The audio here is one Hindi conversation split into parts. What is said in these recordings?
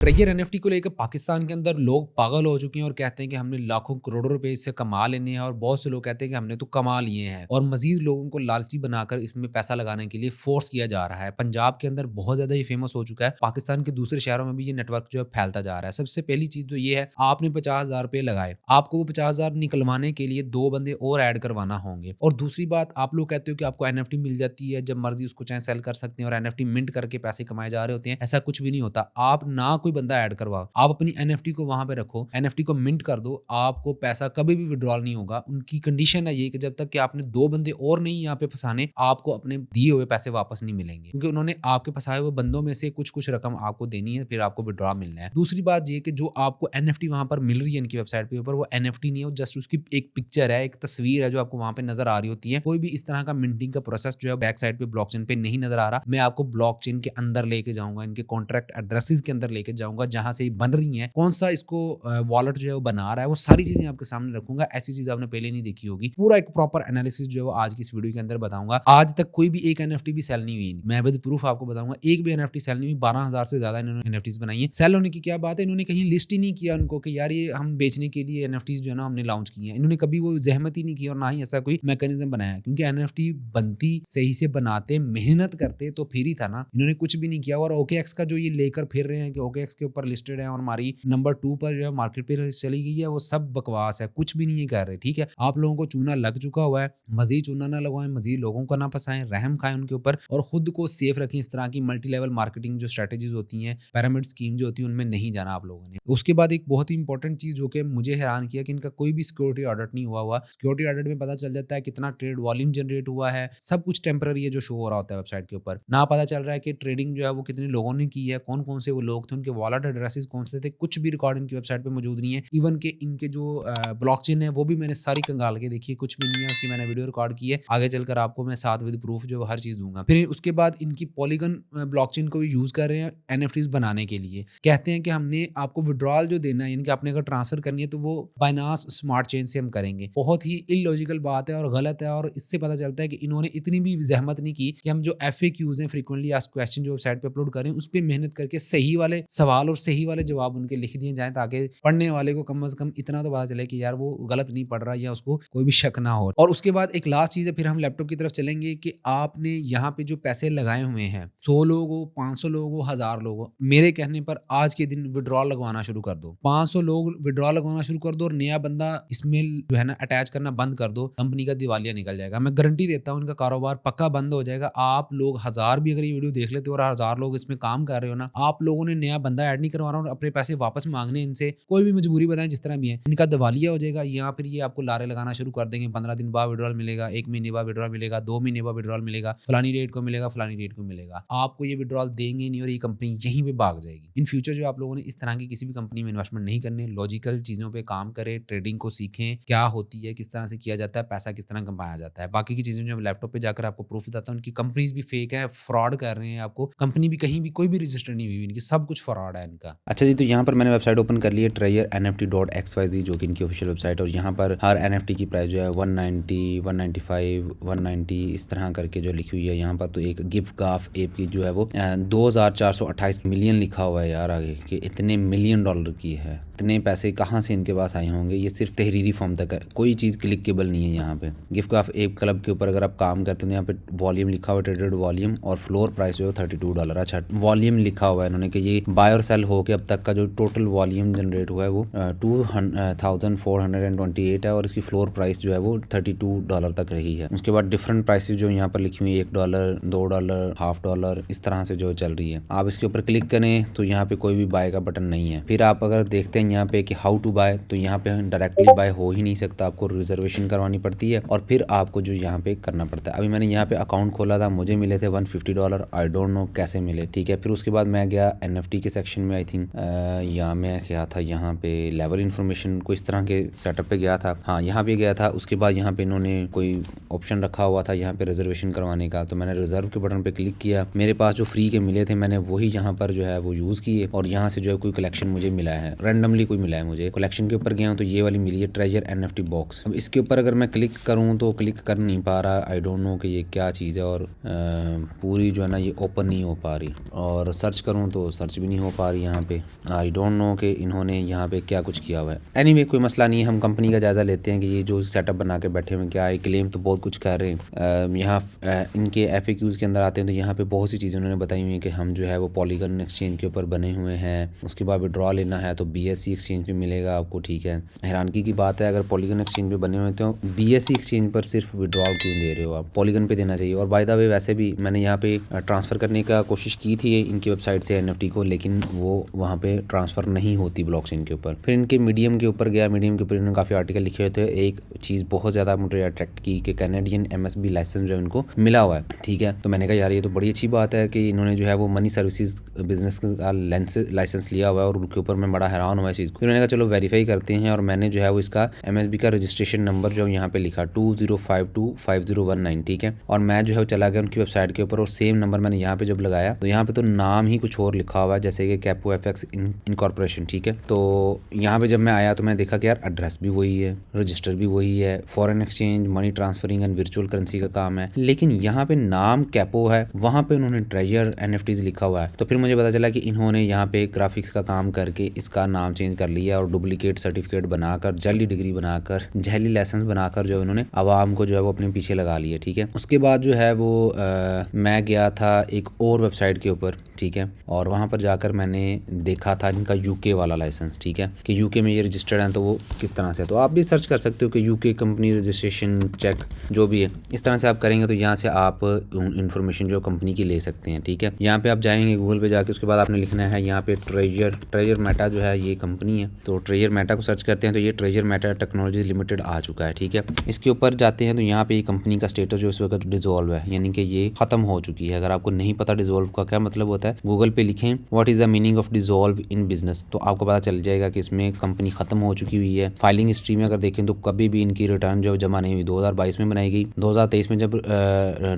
ट्रेजर एनएफटी को लेकर पाकिस्तान के अंदर लोग पागल हो चुके हैं और कहते हैं कि हमने लाखों करोड़ों रुपए इससे कमा लेने हैं और बहुत से लोग कहते हैं कि हमने तो कमा लिए हैं और मजीद लोगों को लालची बनाकर इसमें पैसा लगाने के लिए फोर्स किया जा रहा है। पंजाब के अंदर बहुत ज्यादा ये फेमस हो चुका है, पाकिस्तान के दूसरे शहरों में भी ये नेटवर्क जो है फैलता जा रहा है। सबसे पहली चीज तो ये है, आपने 50,000 रुपए लगाए, आपको वो 50,000 निकलवाने के लिए 2 बंदे और ऐड करवाना होंगे। और दूसरी बात, आप लोग कहते हो कि आपको एनएफटी मिल जाती है, जब मर्जी उसको चाहे सेल कर सकते हैं और एनएफटी मिंट करके पैसे कमाए जा रहे होते हैं। ऐसा कुछ भी नहीं होता। आप ना कोई बंदा ऐड करवाओ, आप अपनी एनएफटी को वहां पे रखो, एनएफटी को मिंट कर दो, आपको पैसा कभी भी विड्रॉल नहीं होगा। उनकी कंडीशन है ये कि जब तक कि आपने 2 बंदे और नहीं यहाँ पे फंसाने, आपको अपने दिए हुए पैसे वापस नहीं मिलेंगे, क्योंकि उन्होंने आपके फंसाए हुए बंदों में से कुछ कुछ रकम आपको देनी है, फिर आपको विड्रॉ मिलना है। दूसरी बात ये कि जो आपको एनएफटी वहां पर मिल रही है इनकी वेबसाइट पे ऊपर, वो एनएफटी नहीं है, जस्ट उसकी एक पिक्चर है, एक तस्वीर है जो आपको वहां पे नजर आ रही होती है। कोई भी इस तरह का मिंटिंग का प्रोसेस जो है बैक साइड पे ब्लॉकचेन पे नहीं नजर आ रहा। मैं आपको ब्लॉकचेन के अंदर लेके जाऊंगा, इनके कॉन्ट्रैक्ट एड्रेसेस के अंदर लेके जाऊंगा जहां से बन रही है, कौन सा इसको वॉलेट जो है वो बना रहा है, वो सारी चीजें आपके सामने रखूंगा। ऐसी चीज आपने पहले नहीं देखी होगी। पूरा एक प्रॉपर एनालिसिस जो है वो आज की इस वीडियो के अंदर बताऊंगा। आज तक कोई भी एक एनएफटी भी सेल नहीं हुई, मैं विद प्रूफ आपको बताऊंगा। एक भी एनएफटी सेल नहीं हुई। 12,000 से ज्यादा इन्होंने एनएफटीज बनाई है। सेल होने की क्या बात है, इन्होंने कहीं लिस्ट ही नहीं किया उनको कि यार ये हम बेचने के लिए एनएफटीज जो है ना हमने लॉन्च किए हैं। इन्होंने कभी वो जहमत ही नहीं की और ना ही ऐसा कोई मैकेनिज्म बनाया, क्योंकि एनएफटी बनती सही से बनाते, मेहनत करते तो फिर ही था ना। इन्होंने कुछ भी नहीं किया। और ओकेएक्स का जो ये लेकर फिर रहे हैं कि ओकेएक्स के ऊपर लिस्टेड है और हमारी नंबर 2 पर जो है मार्केट पे चली गई है, वो सब बकवास है, कुछ भी नहीं कर रहे। ठीक है, आप लोगों को चूना लग चुका हुआ है, मजीद चूना ना लगवाएं, मजीद लोगों को ना फंसाएं, रहम खाएं उनके ऊपर और खुद को सेफ रखें। इस तरह की मल्टी लेवल मार्केटिंग जो स्ट्रेटेजीज होती हैं, पिरामिड स्कीम जो होती है, उनमें नहीं जाना आप लोगों ने। उसके बाद एक बहुत ही इंपॉर्टेंट चीज जो कि मुझे हैरान किया कि इनका कोई भी सिक्योरिटी ऑडिट नहीं हुआ। सिक्योरिटी ऑडिट में पता चल जाता है कितना ट्रेड वॉल्यूम जनरेट हुआ है, सब कुछ टेम्पररी है जो शो हो रहा होता है वेबसाइट के ऊपर। ना पता चल रहा है कि ट्रेडिंग जो है वो कितने लोगों ने की है, कौन कौन से वो लोग थे, उनके वॉलेट एड्रेसेस कौन से थे, कुछ भी रिकॉर्ड इनकी वेबसाइट पे मौजूद नहीं है। इवन के इनके जो ब्लॉकचेन है वो भी मैंने सारी कंगाल के देखी है, कुछ भी नहीं है उसकी। मैंने वीडियो रिकॉर्ड की है, आगे चलकर आपको मैं साथ विद प्रूफ जो हर चीज दूंगा। फिर उसके बाद इनकी पॉलीगन ब्लॉकचेन को भी यूज कर रहे हैं एनएफटीज बनाने के लिए। कहते हैं कि हमने आपको विड्रॉल जो देना है, यानी कि आपने अगर ट्रांसफर करनी है तो वो बाइनांस स्मार्ट चेन से हम करेंगे। बहुत ही इलॉजिकल बात है और गलत है। और इससे पता चलता है कि इन्होंने इतनी भी जहमत नहीं की कि हम जो FAQs हैं, फ्रीक्वेंटली आस्क्ड क्वेश्चन जो वेबसाइट पे अपलोड करें, उस पर मेहनत करके सही वाले सवाल और सही वाले जवाब उनके लिख दिए जाए, ताकि पढ़ने वाले को कम से कम इतना तो पता चले कि यार वो गलत नहीं पढ़ रहा या उसको कोई भी शक ना हो। और उसके बाद एक लास्ट चीज है, फिर हम लैपटॉप की तरफ चलेंगे कि आपने यहाँ पे जो पैसे लगाए हुए हैं, 100 लोग हो, 500 लोग हो, 1000 लोग हो, मेरे कहने पर आज के दिन विड्रॉल लगवाना शुरू कर दो। 500 लोग विड्रॉल लगवाना शुरू कर दो और नया बंदा इसमें जो है ना अटैच करना बंद कर दो, कंपनी का दिवालिया निकल जाएगा। मैं गारंटी देता हूँ इनका कारोबार पक्का बंद हो जाएगा। आप लोग 1000 भी अगर ये वीडियो देख लेते हो और 1000 लोग इसमें काम कर रहे हो ना, आप लोगों ने नया बंदा ऐड नहीं करवाना और अपने पैसे वापस मांगने इनसे, कोई भी मजबूरी बताएं जिस तरह भी है, इनका दिवालिया हो जाएगा। यहाँ फिर ये आपको लारे लगाना शुरू कर देंगे, 15 दिन बाद विड्रॉल मिलेगा, 1 महीने बाद विड्रॉल मिलेगा, 2 महीने बाद विड्रॉल मिलेगा, फलानी डेट को मिलेगा, फलानी डेट को मिलेगा। आपको ये विड्रॉल देंगे नहीं और ये कंपनी यहीं पे भाग जाएगी। इन फ्यूचर जो आप लोगों ने इस तरह की किसी भी कंपनी में इन्वेस्टमेंट नहीं करने, लॉजिकल चीजों पे काम करें, ट्रेडिंग को सीखें, क्या होती है, किस तरह से किया जाता है, पैसा किस तरह कमाया जाता है। बाकी की चीजें जो लैपटॉप पे जाकर आपको प्रूफ बताता हूँ, उनकी कंपनीज भी फेक है, फ्रॉड कर रहे हैं। आपको कंपनी भी कहीं भी कोई भी रजिस्टर नहीं हुई, इनकी सब कुछ फ्रॉड है इनका। अच्छा जी, तो यहाँ पर मैंने वेबसाइट ओपन कर ली है treasurenft.xyz, जो कि इनकी ऑफिशियल वेबसाइट है। और यहाँ पर हर एनएफटी की प्राइस जो है 190, 195, 190 इस तरह करके जो लिखी हुई है यहाँ पर। तो एक गिफ्ट गाफ ऐप की जो है वो 2428 मिलियन लिखा हुआ है यार आगे, कि इतने मिलियन डॉलर की है। इतने पैसे कहाँ से इनके पास आए होंगे? ये सिर्फ तहरीरी फॉर्म तक है, कोई चीज़ क्लिकेबल नहीं है यहाँ पे। गिफ्ट गाफ ऐप क्लब के ऊपर अगर आप काम करते हैं, यहाँ पे वॉल्यूम लिखा हुआ है, ट्रेडेड वॉल्यूम, और फ्लोर प्राइस जो है $32। अच्छा, वॉल्यूम लिखा हुआ है इन्होंने कि ये बाय और सेल हो के अब तक का जो टोटल वॉल्यूम जनरेट हुआ है वो 2428 है और इसकी फ्लोर प्राइस जो है वो $32 तक रही है। उसके बाद डिफरेंट प्राइसेस जो यहाँ पर लिखी हुई है, $1, $2, $half, इस तरह से जो चल रही है। आप इसके ऊपर क्लिक करें तो यहाँ पे कोई भी बाय का बटन नहीं है। फिर आप अगर देखते हैं यहाँ पे कि हाउ टू बाय, तो यहाँ पे डायरेक्टली बाय हो ही नहीं सकता, आपको रिजर्वेशन करवानी पड़ती है और फिर आपको जो यहाँ पे करना पड़ता है। अभी मैंने यहाँ पे अकाउंट खोला था, मुझे मिले थे $150, आई डोंट नो कैसे मिले। ठीक है, फिर उसके बाद मैं गया एनएफटी के सेक्शन में, आई थिंक यहाँ मैं गया था, यहाँ पे लेवल इन्फॉर्मेशन को इस तरह के सेटअप पे गया था। हाँ, यहाँ पे गया था। उसके बाद यहाँ पे इन्होंने कोई ऑप्शन रखा हुआ था यहाँ पे रिजर्वेशन करवाने का, तो मैंने रिजर्व के बटन पे क्लिक किया। मेरे पास जो फ्री के मिले थे मैंने वही यहाँ पर जो है वो यूज़ किए और यहाँ से जो है कोई कलेक्शन मुझे मिला है, रैंडमली कोई मिला है मुझे। कलेक्शन के ऊपर गया हूँ तो ये वाली मिली है, ट्रेजर एनएफटी बॉक्स। अब इसके ऊपर अगर मैं क्लिक करूँ तो क्लिक कर नहीं पा रहा, आई डोंट नो कि ये क्या चीज़ है। और पूरी जो है ना ये ओपन नहीं हो पा रही, और सर्च करूँ तो सर्च भी नहीं हो हो पा रही यहाँ पे। आई डोंट नो कि इन्होंने यहाँ पे क्या कुछ किया हुआ है। एनीवे कोई मसला नहीं है, हम कंपनी का जायज़ा लेते हैं कि ये जो सेटअप बना के बैठे हुए क्या है। क्लेम तो बहुत कुछ कर रहे हैं। यहाँ इनके FAQs के अंदर आते हैं तो यहाँ पे बहुत सी चीज़ें उन्होंने बताई हुई हैं कि हम जो है वो पॉलीगन एक्सचेंज के ऊपर बने हुए हैं। उसके बाद विड्रॉ लेना है तो BSE एक्सचेंज पे मिलेगा आपको, ठीक है। हैरानगी की बात है, अगर पॉलीगन एक्सचेंज पे बने हुए तो BSE एक्सचेंज पर सिर्फ विड्रॉल क्यों दे रहे हो आप, पॉलीगन पे देना चाहिए। और बाय द वे वैसे भी मैंने यहाँ पे ट्रांसफ़र करने का कोशिश की थी इनकी वेबसाइट से NFT को, लेकिन वो वहाँ पे ट्रांसफ़र नहीं होती ब्लॉकचेन के ऊपर। फिर इनके मीडियम के ऊपर गया, मीडियम के ऊपर इन्होंने काफ़ी आर्टिकल लिखे हुए थे। एक चीज़ बहुत ज़्यादा मुझे अट्रैक्ट की कि कैनेडियन MSB लाइसेंस जो है उनको मिला हुआ है, ठीक है। तो मैंने कहा यार ये तो बड़ी अच्छी बात है कि इन्होंने जो है वो मनी सर्विसेज बिजनेस का लाइसेंस लिया हुआ है, और उनके ऊपर मैं बड़ा हैरान हुआ इस चीज़ को। इन्होंने कहा चलो वेरीफाई करते हैं, और मैंने जो है वो इसका MSB का रजिस्ट्रेशन नंबर जो यहाँ पे लिखा 20525019, ठीक है। और मैं जो है वो चला गया उनकी वेबसाइट के ऊपर, और सेम नंबर मैंने यहाँ पे जब लगाया तो यहाँ पे तो नाम ही कुछ और लिखा हुआ है, जैसे कि कैपो FX इनकॉर्पोरेशन, ठीक है। तो यहाँ पे जब मैं आया तो मैंने देखा कि यार एड्रेस भी वही है, रजिस्टर भी वही है, foreign exchange, money transferring and virtual currency का काम है, लेकिन यहाँ पे नाम कैपो है, वहाँ पे उन्होंने ट्रेजर NFTs लिखा हुआ है। तो फिर मुझे पता चला कि इन्होंने यहाँ पे ग्राफिक्स का काम करके इसका नाम चेंज कर लिया, और डुप्लीकेट सर्टिफिकेट बनाकर, जाली डिग्री बनाकर, जाली लाइसेंस बनाकर जो इन्होंने आवाम को जो है वो अपने पीछे लगा लिया, ठीक है। उसके बाद जो है वो मैं गया था एक और वेबसाइट के ऊपर, ठीक है, और वहाँ पर जाकर मैंने देखा था इनका UK वाला लाइसेंस, ठीक है, कि UK में ये रजिस्टर्ड है तो वो किस तरह से। तो आप भी सर्च कर सकते हो कि UK कंपनी रजिस्ट्रेशन चेक जो भी है, इस तरह से आप करेंगे तो यहाँ से आप इन्फॉर्मेशन जो कंपनी की ले सकते हैं, ठीक है। यहाँ पे आप जाएंगे गूगल पे जाके, उसके बाद आपने लिखना है यहाँ पे ट्रेजर मेटा जो है ये कंपनी है, तो ट्रेजर मेटा को सर्च करते हैं तो ये ट्रेजर मेटा टेक्नोलॉजी लिमिटेड आ चुका है, ठीक है। इसके ऊपर जाते हैं तो यहाँ पे कंपनी का स्टेटस जो इस वक्त डिजोल्व है, यानी कि ये खत्म हो चुकी है। अगर आपको नहीं पता डिजोल्व का क्या मतलब होता है, गूगल पे लिखें what is the meaning of dissolve in business, तो आपको पता चल जाएगा कि इसमें कंपनी खत्म हो चुकी हुई है। फाइलिंग हिस्ट्री में अगर देखें तो कभी भी इनकी रिटर्न जो जमा नहीं हुई, 2022 में बनाई गई, 2023 में जब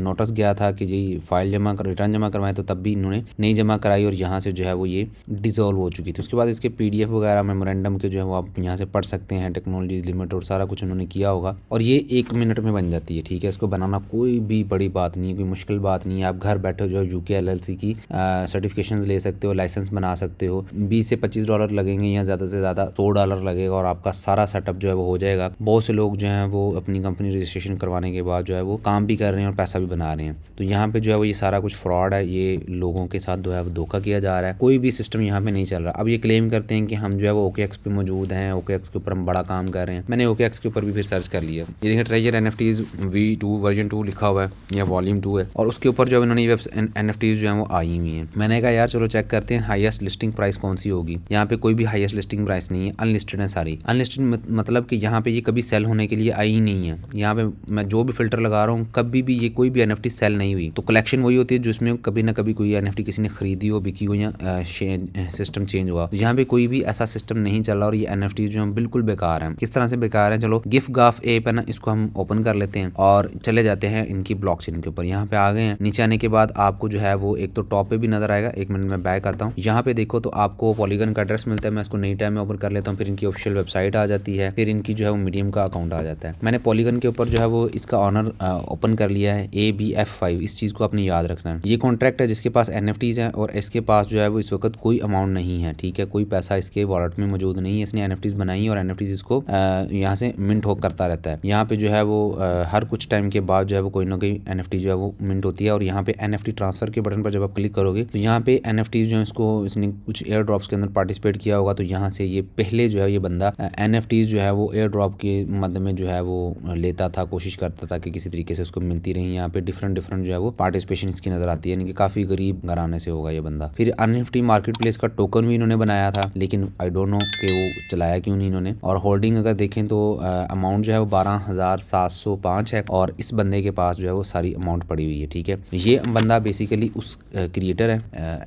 नोटिस गया था कि जी फाइल रिटर्न जमा करवाएं, तो तब भी इन्होंने नहीं जमा कराई, और यहाँ से जो है वो ये डिजोल्व हो चुकी थी। उसके बाद इसके PDF वगैरह मेमोरेंडम के जो है वो आप यहाँ से पढ़ सकते हैं, टेक्नोलॉजी लिमिटेड और सारा कुछ उन्होंने किया होगा, और ये 1 मिनट में बन जाती है, ठीक है। इसको बनाना कोई भी बड़ी बात नहीं है, कोई मुश्किल बात नहीं है। आप घर बैठे जो है UK LLC की सर्टिफिकेशन ले सकते हो, लाइसेंस बना सकते हो। $20 से $25 लगेंगे, या ज़्यादा से ज़्यादा $100 लगेगा, और आपका सारा सेटअप जो है वो हो जाएगा। बहुत से लोग जो हैं वो अपनी कंपनी रजिस्ट्रेशन करवाने के बाद जो है वो काम भी कर रहे हैं और पैसा भी बना रहे हैं। तो यहाँ पे जो है वो ये सारा कुछ फ्रॉड है, ये लोगों के साथ जो है वो धोखा किया जा रहा है, कोई भी सिस्टम यहाँ पे नहीं चल रहा। अब ये क्लेम करते हैं कि हम जो है वो OKX पे मौजूद हैं, OKX के ऊपर हम बड़ा काम कर रहे हैं। मैंने OKX के ऊपर भी फिर सर्च कर लिया, ये देखिए ट्रेजर NFTs V2 वर्जन 2 लिखा हुआ है, या वॉल्यूम 2 है, और उसके ऊपर जो इन्होंने NFTs जो है वो आई हुई हैं। मैंने कहा यार चलो चेक करते हैं हाईएस्ट लिस्टिंग प्राइस कौन सी होगी। यहाँ पे कोई भी हाईएस्ट लिस्टिंग प्राइस नहीं है, अनलिस्टेड है सारी। अनलिस्टेड मतलब कि यहाँ पे ये कभी सेल होने के लिए आई ही नहीं है। यहाँ पे मैं जो भी फिल्टर लगा रहा हूँ, कभी भी ये कोई भी NFT सेल नहीं हुई। तो कलेक्शन वही होती है जिसमें कभी ना कभी कोई NFT किसी ने खरीदी हो, बिकी हो, या सिस्टम चेंज हुआ। तो यहाँ पे कोई भी ऐसा सिस्टम नहीं चल रहा, और ये NFT जो है बिल्कुल बेकार है। किस तरह से बेकार है, चलो गिफ गाफ ऐप है ना, इसको हम ओपन कर लेते हैं और चले जाते हैं इनकी ब्लॉकचेन के ऊपर। यहाँ पे आ गए हैं, नीचे आने के बाद आपको जो है वो एक तो टॉप पे भी नजर आएगा, 1 मिनट में बैक आता हूँ। यहाँ पे देखो तो आपको पॉलीगन का एड्रेस मिलता है, मैं इसको नई टाइम में ओपन कर लेता हूँ। फिर इनकी ऑफिशियल वेबसाइट आ जाती है, फिर इनकी जो है वो मीडियम का अकाउंट आ जाता है। मैंने पॉलीगन के ऊपर जो है वो इसका ऑनर ओपन कर लिया है, ABF5। इस चीज़ को अपने याद रखना है। ये कॉन्ट्रैक्ट है जिसके पास NFTs हैं, और इसके पास जो है वो इस वक्त कोई अमाउंट नहीं है, ठीक है, कोई पैसा इसके वॉलेट में मौजूद नहीं है। इसने NFTs बनाई और NFTs इसको यहाँ से मिंट हो करता रहता है। यहाँ पे जो है वो हर कुछ टाइम के बाद जो है वो कोई ना कोई NFT जो है वो मिंट होती है, और यहाँ पे NFT ट्रांसफर के बटन पर जब आप क्लिक करोगे तो यहाँ पे NFTs जो है इसने कुछ एयर ड्रॉप्स के अंदर पार्टिसिपेट किया होगा, तो यहाँ से ये पहले जो है ये बंदा NFTs जो है वो एयर ड्रॉप के मध्य में जो है वो लेता था, कोशिश करता था कि किसी तरीके से उसको मिलती रही। यहाँ पे डिफरेंट जो है वो पार्टिसिपेशन इसकी नजर आती है, यानी कि काफी गरीब घराने से होगा ये बंदा। फिर NFT मार्केट प्लेस का टोकन भी इन्होंने बनाया था, लेकिन आई डोंट नो कि वो चलाया क्यों नहीं इन्होंने। और होल्डिंग अगर देखें तो अमाउंट जो है वो 12,705 है, और इस बंदे के पास जो है वो सारी अमाउंट पड़ी हुई है, ठीक है। ये बंदा बेसिकली उस क्रिएटर है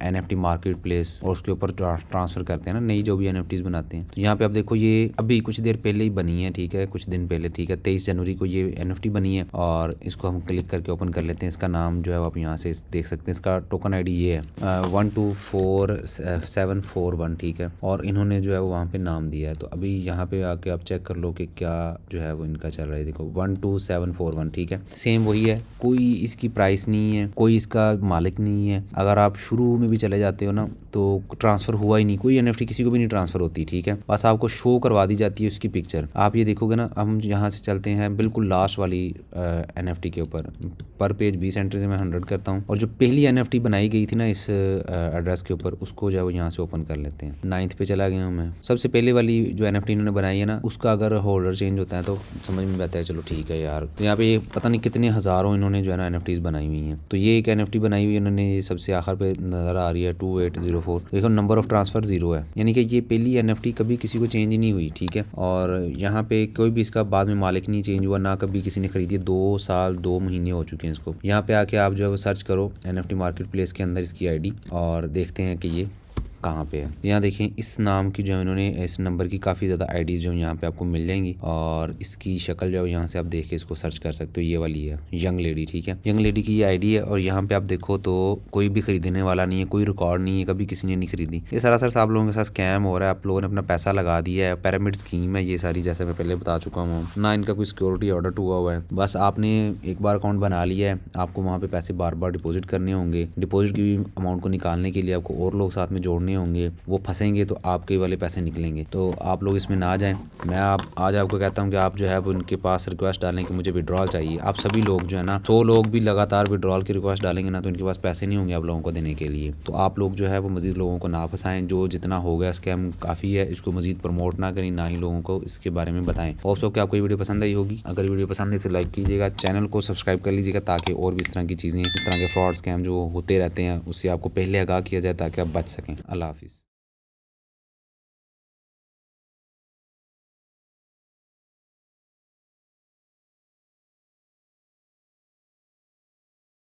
NFT मार्केट प्लेस, और उसके ऊपर ट्रांसफर करते हैं ना नई जो भी NFTs बनाते हैं। तो यहाँ पे आप देखो ये अभी कुछ देर पहले ही बनी है, ठीक है, कुछ दिन पहले, ठीक है, 23 जनवरी को ये NFT बनी है। और इसको हम क्लिक करके ओपन कर लेते हैं। इसका नाम जो है आप यहाँ से देख सकते हैं, इसका टोकन ID ये है 124741, ठीक है, और इन्होंने जो है वो वहाँ पे नाम दिया है। तो अभी यहाँ पे आके आप चेक कर लो कि क्या जो है वो इनका चल रहा है। देखो 12741, ठीक है, सेम वही है, कोई इसकी प्राइस नहीं है, कोई इसका मालिक नहीं है। अगर आप शुरू में भी चले जाते हो ना, तो ट्रांसफ़र हुआ ही नहीं, कोई एनएफटी किसी को भी नहीं ट्रांसफ़र होती, ठीक है। बस आपको शो करवा दी जाती है उसकी पिक्चर। आप ये देखोगे ना, हम यहाँ से चलते हैं बिल्कुल लास्ट वाली एनएफटी के ऊपर। पर पेज 20 एंट्री से मैं 100 करता हूँ, और जो पहली एनएफटी बनाई गई थी ना इस एड्रेस के ऊपर, उसको जो है वो यहाँ से ओपन कर लेते हैं। 9th पे चला गया हूँ मैं। सबसे पहले वाली जो एनएफटी इन्होंने बनाई है ना, उसका अगर होल्डर चेंज होता है तो समझ में आता है, चलो ठीक है यार। तो यहाँ पे पता नहीं कितने हज़ारों इन्होंने जो है ना एनएफटीज़ बनाई हुई हैं। तो ये एक एनएफटी बनाई हुई इन्होंने, ये सबसे आखिर पे नज़र आ रही है 2804। देखो नंबर ऑफ ट्रांसफ़र 0 है, यानी कि ये पहली एनएफटी कभी किसी को चेंज ही नहीं हुई, ठीक है। और यहाँ पे कोई भी इसका बाद में मालिक नहीं चेंज हुआ, ना कभी किसी ने खरीदी। 2 साल 2 महीने हो चुके हैं इसको। यहाँ पे आके आप जो है वो सर्च करो एनएफटी मार्केट प्लेस के अंदर इसकी आईडी, और देखते हैं कि ये कहाँ पे है। यहाँ देखें इस नाम की जो है इन्होंने, इस नंबर की काफ़ी ज़्यादा आईडीज़ जो यहाँ पे आपको मिल जाएंगी, और इसकी शक्ल जो है यहाँ से आप देख के इसको सर्च कर सकते हो। ये वाली है यंग लेडी, ठीक है। यंग लेडी की ये आईडी है, और यहाँ पे आप देखो तो कोई भी खरीदने वाला नहीं है, कोई रिकॉर्ड नहीं है, कभी किसी ने नहीं खरीदी। ये सरासर आप लोगों के साथ स्कैम हो रहा है, आप लोगों ने अपना पैसा लगा दिया है। पिरामिड स्कीम है ये सारी, जैसे मैं पहले बता चुका हूँ ना। इनका कोई सिक्योरिटी ऑडिट हुआ है, बस आपने एक बार अकाउंट बना लिया है, आपको वहाँ पे पैसे बार बार डिपॉजिट करने होंगे। डिपॉजिट की अमाउंट को निकालने के लिए आपको और लोग साथ में जोड़ने होंगे, वो फंसेंगे तो आपके वाले पैसे निकलेंगे। तो आप लोग इसमें ना जाएं। मैं आज आपको कहता हूं कि आप जो है वो उनके पास रिक्वेस्ट डालें कि मुझे विड्रॉल चाहिए। आप सभी लोग जो है ना, 100 लोग भी लगातार विड्रॉल की रिक्वेस्ट डालेंगे ना, तो इनके पास पैसे नहीं होंगे आप लोगों को देने के लिए। तो आप लोग जो है वो मज़ीद लोगों को ना फंसाएं। जो जितना हो गया स्कैम काफ़ी है, इसको मज़ीद प्रमोट ना करें, ना ही लोगों को इसके बारे में बताएं। होप सो कि आपको ये वीडियो पसंद आई होगी। अगर वीडियो पसंद है तो लाइक कीजिएगा, चैनल को सब्सक्राइब कर लीजिएगा, ताकि और भी इस तरह की चीज़ें, इस तरह के फ्रॉड स्कैम जो होते रहते हैं उससे आपको पहले आगाह किया जाए, ताकि आप बच सकें। अल्लाह हाफिज़।